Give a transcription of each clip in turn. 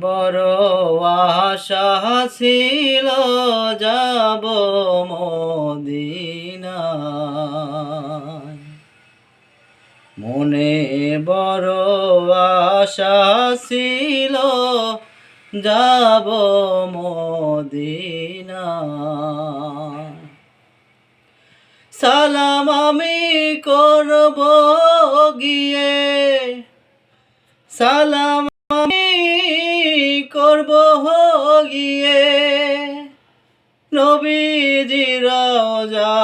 বড় আশা ছিল যাব মদিনায়, মনে বড় আশা ছিল যাব মদিনায়। সালাম আমি করব গিয়ে, সালাম আমি করব গিয়ে নবীজির রওজায়,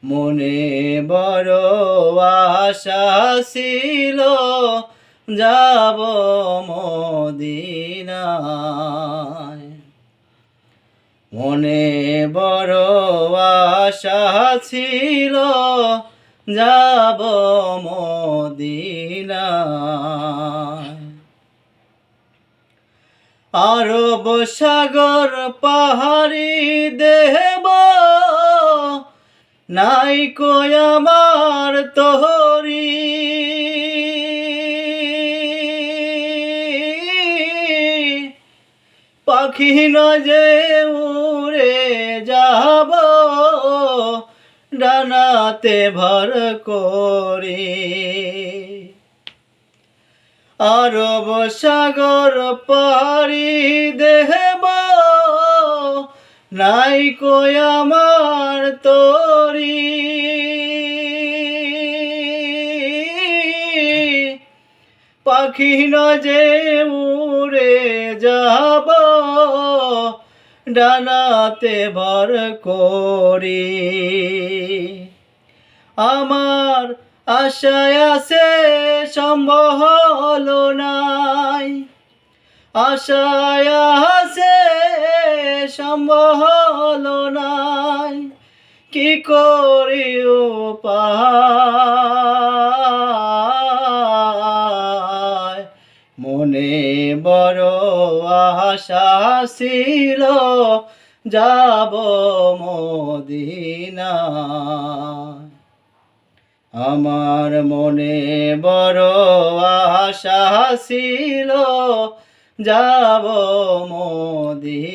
মনে বড় আশা ছিল যাব মদিনায়, মনে বড় আশা ছিল যাব মদিনায়। আরব সাগর পাহাড়ি দেব নাই কই আমার তোহরি, পাখি না যে উড়ে যাব ডানাতে ভর করি। আরব সাগর পাড়ি দেব নাই কই আমার তোরি, পাখি না যে উড়ে যাব ডানাতে ভর করি। আমার আশায় আছে সম্বল নাই, আশায় আছে সম্বল নাই, কি করি উপায়, মনে বড় আশা ছিল যাব মদিনায়। আমার মনে বড় আশা ছিল যাব মদিনায়।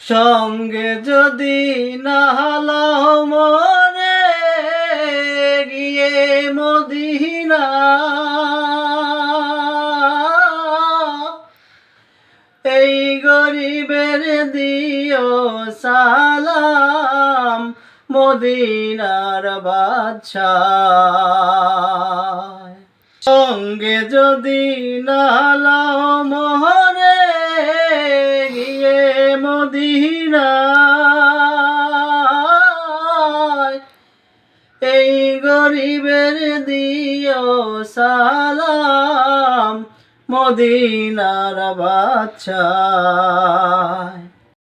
সঙ্গে যদি না হালাও মরে গিয়ে মদিনা, এই গরিবের দিও সালাম মদিনার বাদশাহ। সঙ্গে যদি না লাও মহরে গিয়ে মদিনা, এই গরিবের দিও সালাম মদিনার বাদশাহ।